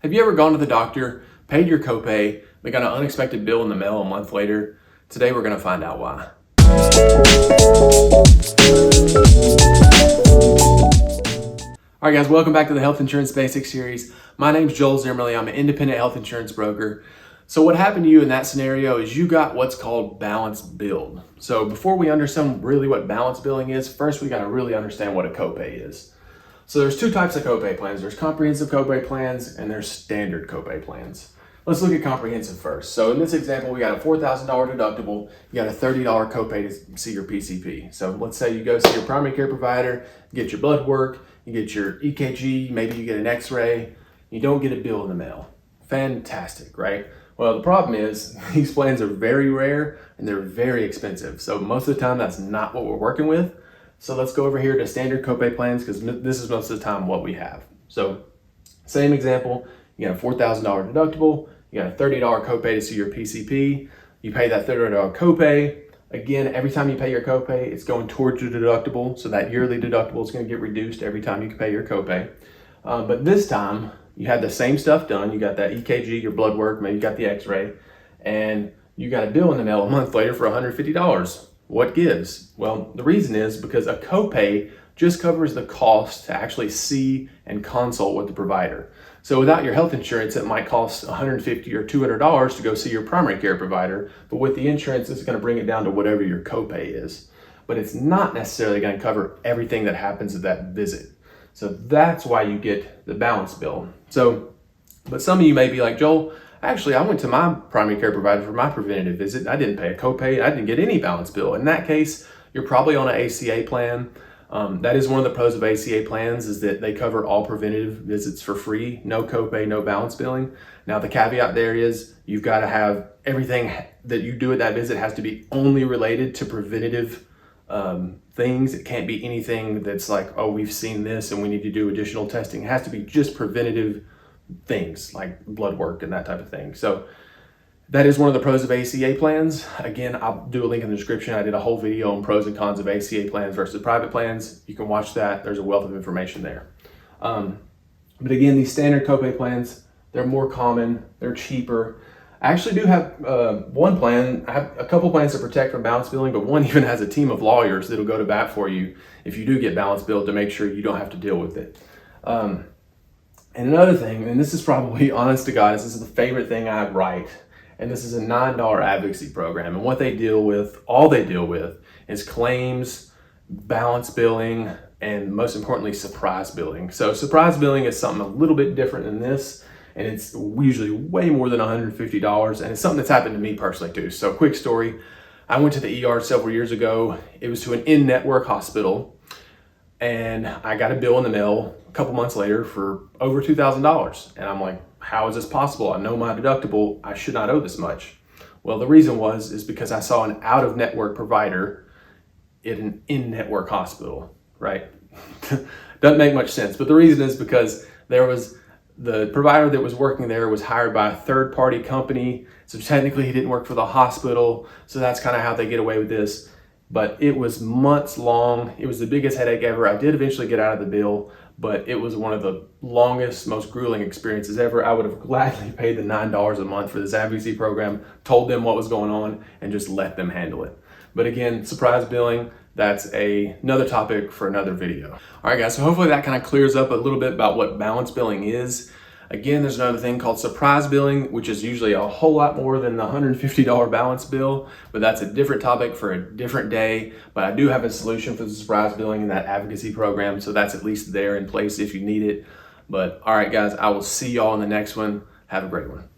Have you ever gone to the doctor, paid your copay, but got an unexpected bill in the mail a month later? Today we're going to find out why. Alright guys, welcome back to the Health Insurance Basics series. My name's jzimmerle. I'm an independent health insurance broker. So what happened to you in that scenario is you got what's called balance billed. So before we understand really what balance billing is, first we got to really understand what a copay is. So there's two types of copay plans. There's comprehensive copay plans and there's standard copay plans. Let's look at comprehensive first. So in this example, we got a $4,000 deductible. You got a $30 copay to see your PCP. So let's say you go see your primary care provider, get your blood work, you get your EKG, maybe you get an x-ray, you don't get a bill in the mail. Fantastic, right? Well, the problem is these plans are very rare and they're very expensive. So most of the time that's not what we're working with. So let's go over here to standard copay plans because this is most of the time what we have. So same example, you got a $4,000 deductible, you got a $30 copay to see your PCP, you pay that $30 copay. Again, every time you pay your copay, it's going towards your deductible. So that yearly deductible is going to get reduced every time you pay your copay. But this time you had the same stuff done. You got that EKG, your blood work, maybe you got the x-ray, and you got a bill in the mail a month later for $150. What gives? Well, the reason is because a copay just covers the cost to actually see and consult with the provider. So without your health insurance, it might cost $150 or $200 to go see your primary care provider, but with the insurance, it's going to bring it down to whatever your copay is. But it's not necessarily going to cover everything that happens at that visit. So that's why you get the balance bill. So, but some of you may be like, Joel, actually, I went to my primary care provider for my preventative visit. I didn't pay a copay. I didn't get any balance bill. In that case, you're probably on an ACA plan. That is one of the pros of ACA plans is that they cover all preventative visits for free, no copay, no balance billing. Now, the caveat there is you've got to have everything that you do at that visit has to be only related to preventative things. It can't be anything that's like, oh, we've seen this and we need to do additional testing. It has to be just preventative things like blood work and that type of thing. So that is one of the pros of ACA plans. Again, I'll do a link in the description. I did a whole video on pros and cons of ACA plans versus private plans. You can watch that. There's a wealth of information there. But again, these standard copay plans, they're more common, they're cheaper. I actually do have one plan. I have a couple plans to protect from balance billing, but one even has a team of lawyers that'll go to bat for you if you do get balance billed to make sure you don't have to deal with it. And another thing, and this is probably, honest to God, this is the favorite thing I write, and this is a $9 advocacy program. And what they deal with, all they deal with, is claims, balance billing, and most importantly, surprise billing. So surprise billing is something a little bit different than this, and it's usually way more than $150, and it's something that's happened to me personally too. So quick story, I went to the ER several years ago. It was to an in-network hospital, and I got a bill in the mail a couple months later for over $2,000. And I'm like, how is this possible? I know my deductible, I should not owe this much. Well, the reason is because I saw an out-of-network provider at an in-network hospital, right? Doesn't make much sense, but the reason is because the provider that was working there was hired by a third-party company, so technically he didn't work for the hospital, so that's kind of how they get away with this. But it was months long. It was the biggest headache ever. I did eventually get out of the bill, but it was one of the longest, most grueling experiences ever. I would have gladly paid the $9 a month for this advocacy program, told them what was going on, and just let them handle it. But again, surprise billing, that's another topic for another video. All right, guys, so hopefully that kind of clears up a little bit about what balance billing is. Again, there's another thing called surprise billing, which is usually a whole lot more than the $150 balance bill, but that's a different topic for a different day. But I do have a solution for the surprise billing in that advocacy program, so that's at least there in place if you need it. But all right, guys, I will see y'all in the next one. Have a great one.